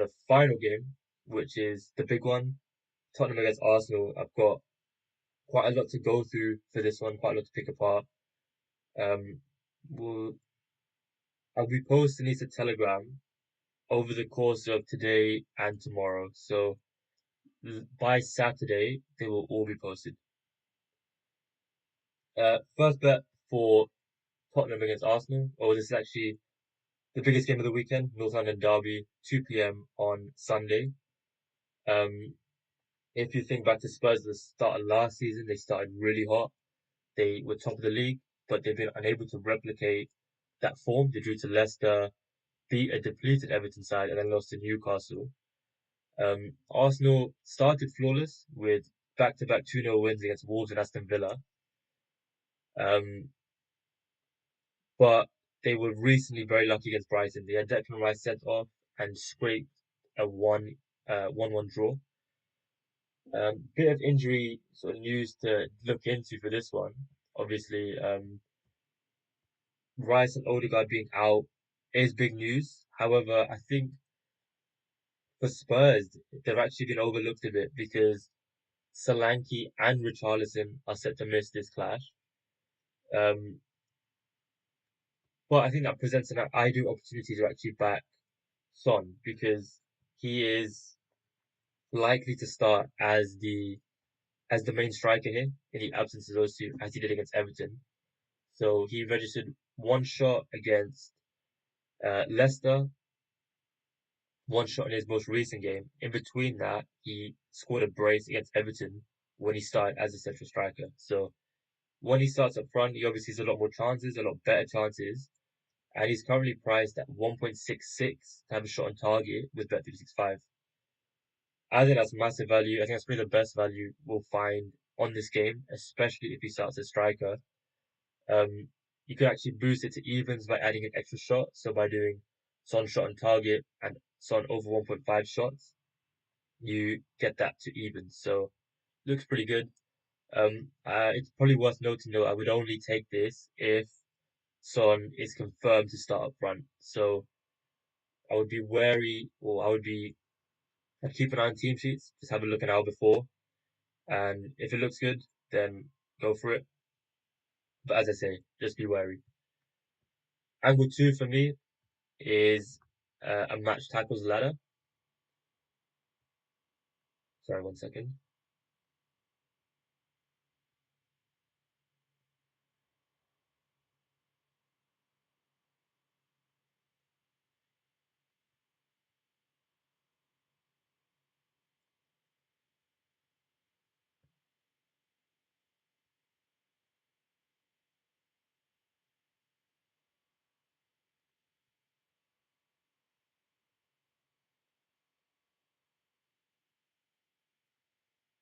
the final game, which is the big one, Tottenham against Arsenal. I've got quite a lot to go through for this one, quite a lot to pick apart. Um, we'll, I'll be posting these to Telegram over the course of today and tomorrow. So by Saturday, they will all be posted. First bet for Tottenham against Arsenal. Oh, this is actually the biggest game of the weekend, North London Derby, 2 p.m. on Sunday. Um, if you think back to Spurs at the start of last season, they started really hot. They were top of the league, but they've been unable to replicate that form. They drew to Leicester, beat a depleted Everton side, and then lost to Newcastle. Arsenal started flawless with back-to-back 2-0 wins against Wolves and Aston Villa. Um, but they were recently very lucky against Brighton. They had Declan Rice sent off and scraped a 1-1 draw. Bit of injury sort of news to look into for this one. Obviously, Rice and Odegaard being out is big news. However, I think for Spurs, they've actually been overlooked a bit because Solanke and Richarlison are set to miss this clash. Um, but I think that presents an ideal opportunity to actually back Son because he is likely to start as the main striker here in the absence of those two, as he did against Everton. So he registered one shot against Leicester, one shot in his most recent game. In between that, he scored a brace against Everton when he started as a central striker. So when he starts up front, he obviously has a lot more chances, a lot better chances, and he's currently priced at 1.66 to have a shot on target with Bet365. I think that's massive value. I think that's probably the best value we'll find on this game, especially if he starts as striker. Um, you could actually boost it to evens by adding an extra shot. So by doing Son shot on target and Son over 1.5 shots, you get that to evens. So looks pretty good. It's probably worth noting though, I would only take this if Son is confirmed to start up front. So I would be wary, or I'd keep an eye on team sheets, just have a look an hour before, and if it looks good, then go for it. But as I say, just be wary. Angle two for me is a match tackles ladder. Sorry, 1 second.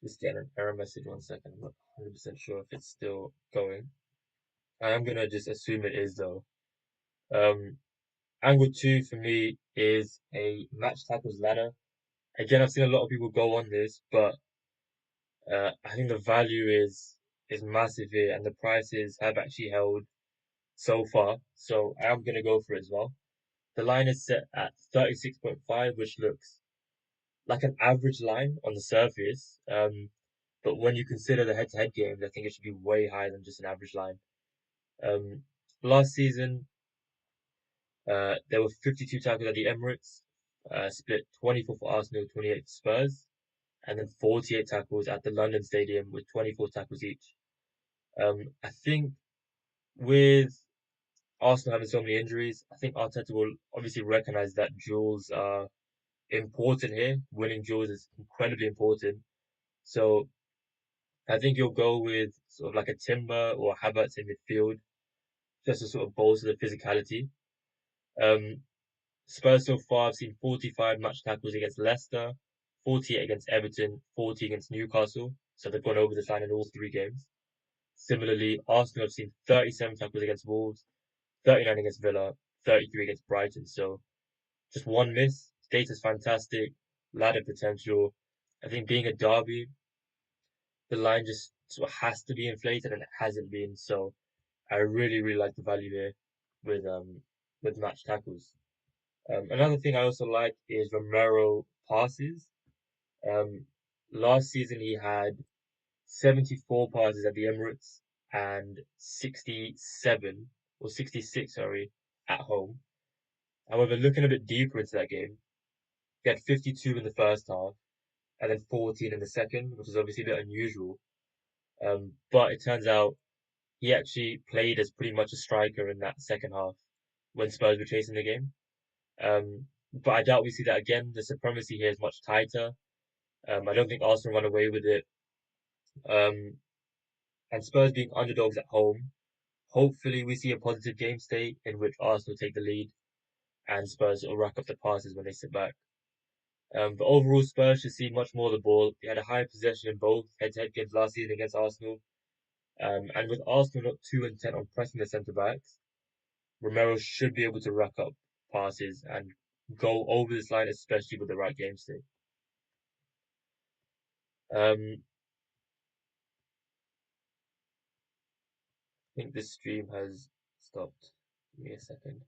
Just getting an error message. 1 second. I'm not 100% sure if it's still going. I am gonna just assume it is though. Um, Angle two for me is a match tackles ladder. Again, I've seen a lot of people go on this, but I think the value is massive here, and the prices have actually held so far. So I am gonna go for it as well. The line is set at 36.5, which looks like an average line on the surface. But when you consider the head-to-head games, I think it should be way higher than just an average line. Um, Last season, there were 52 tackles at the Emirates, split 24 for Arsenal, 28 for Spurs, and then 48 tackles at the London Stadium with 24 tackles each. I think with Arsenal having so many injuries, I think Arteta will obviously recognize that duels are important here. Winning duels is incredibly important. So I think you'll go with sort of like a Timber or Havertz in midfield, just to sort of bolster the physicality. Um, Spurs so far have seen 45 match tackles against Leicester, 48 against Everton, 40 against Newcastle. So they've gone over the line in all three games. Similarly, Arsenal have seen 37 tackles against Wolves, 39 against Villa, 33 against Brighton. So just one miss. Data's fantastic, ladder potential. I think being a derby, the line just sort of has to be inflated and it hasn't been. So I really, really like the value here with match tackles. Another thing I also like is Romero passes. Um, Last season he had 74 passes at the Emirates and 67 or 66, sorry, at home. However, looking a bit deeper into that game, he had 52 in the first half and then 14 in the second, which is obviously a bit unusual. But it turns out he actually played as pretty much a striker in that second half when Spurs were chasing the game. But I doubt we see that again. The supremacy here is much tighter. I don't think Arsenal run away with it. Um, and Spurs being underdogs at home, hopefully we see a positive game state in which Arsenal take the lead and Spurs will rack up the passes when they sit back. But overall, Spurs should see much more of the ball. They had a higher possession in both head-to-head games last season against Arsenal. And with Arsenal not too intent on pressing the centre backs, Romero should be able to rack up passes and go over this line, especially with the right game state. I think this stream has stopped. Give me a second.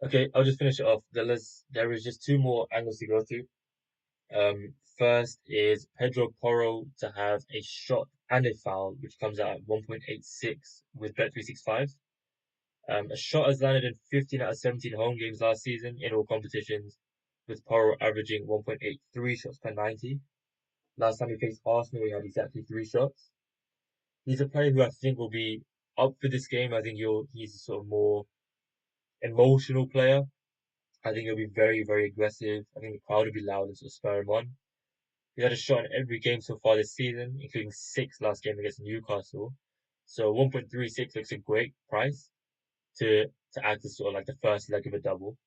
Okay, I'll just finish it off. There is just two more angles to go through. First is Pedro Porro to have a shot and a foul, which comes out at 1.86 with Bet365. A shot has landed in 15 out of 17 home games last season in all competitions, with Porro averaging 1.83 shots per 90. Last time he faced Arsenal, he had exactly three shots. He's a player who I think will be up for this game. I think he's a sort of more emotional player. I think he'll be very, very aggressive. I think the crowd will be loud and sort of spur him on. He's had a shot in every game so far this season, including six last game against Newcastle. So 1.36 looks a great price to act as sort of like the first leg of a double.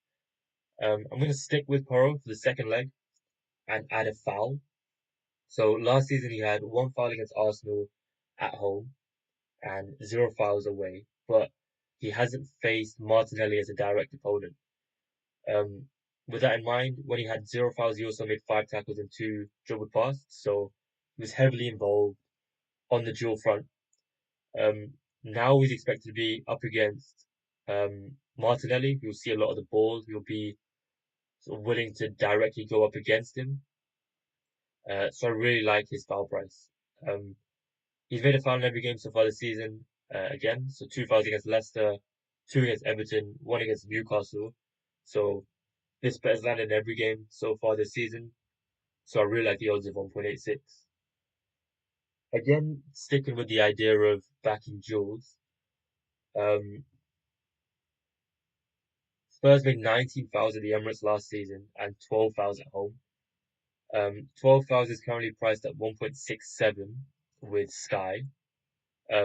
I'm going to stick with Porro for the second leg and add a foul. So last season he had one foul against Arsenal at home and zero fouls away, but he hasn't faced Martinelli as a direct opponent. Um, with that in mind, when he had zero fouls, he also made five tackles and two dribbled past, so he was heavily involved on the dual front. Now he's expected to be up against Martinelli, who'll see a lot of the ball, who'll be sort of willing to directly go up against him. So I really like his foul price. Um, he's made a foul in every game so far this season, again. So two fouls against Leicester, two against Everton, one against Newcastle. So this bet has landed in every game so far this season. So I really like the odds of 1.86. Again, sticking with the idea of backing duels, um, Spurs made 19 fouls at the Emirates last season and 12 fouls at home. 12 fouls is currently priced at 1.67 with Sky,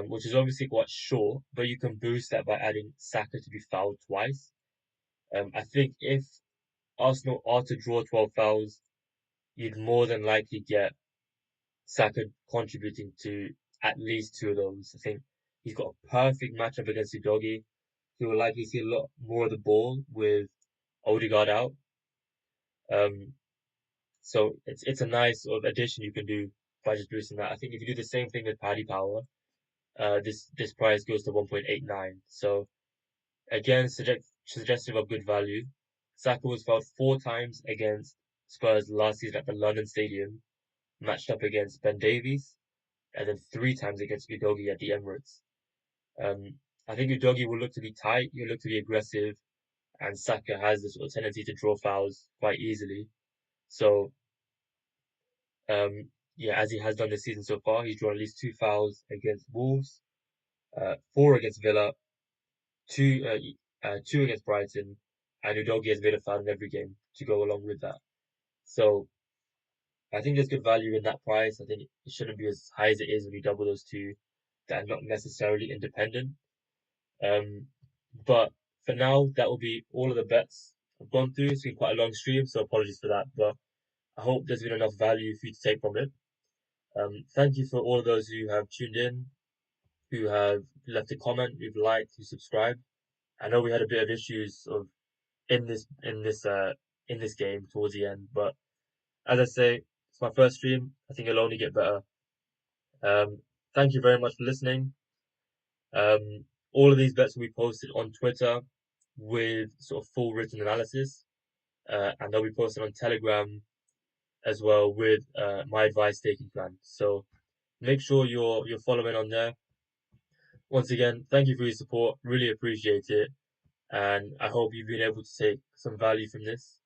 which is obviously quite short, but you can boost that by adding Saka to be fouled twice. I think if Arsenal are to draw 12 fouls, you'd more than likely get Saka contributing to at least two of those. I think he's got a perfect matchup against Udogie. He will likely see a lot more of the ball with Odegaard out. Um, so it's a nice sort of addition you can do by just boosting that. I think if you do the same thing with Paddy Power, this price goes to 1.89. So again, suggestive of good value. Saka was fouled four times against Spurs last season at the London Stadium, matched up against Ben Davies, and then three times against Udogie at the Emirates. Um, I think Udogie will look to be tight, he'll look to be aggressive, and Saka has the sort of tendency to draw fouls quite easily. So, yeah, as he has done this season so far, he's drawn at least two fouls against Wolves, four against Villa, two against Brighton, and Udogie has made a foul in every game to go along with that. So I think there's good value in that price. I think it shouldn't be as high as it is when you double those two that are not necessarily independent. Um, but for now, that will be all of the bets I've gone through. It's been quite a long stream, so apologies for that. But I hope there's been enough value for you to take from it. Thank you for all of those who have tuned in. who have left a comment, who've liked, who subscribed. I know we had a bit of issues of in this game towards the end, but as I say, it's my first stream. I think it'll only get better. Thank you very much for listening. All of these bets will be posted on Twitter with sort of full written analysis, and they'll be posted on Telegram as well with my advice taking plan. So make sure you're following on there. Once again, thank you for your support. Really appreciate it, and I hope you've been able to take some value from this.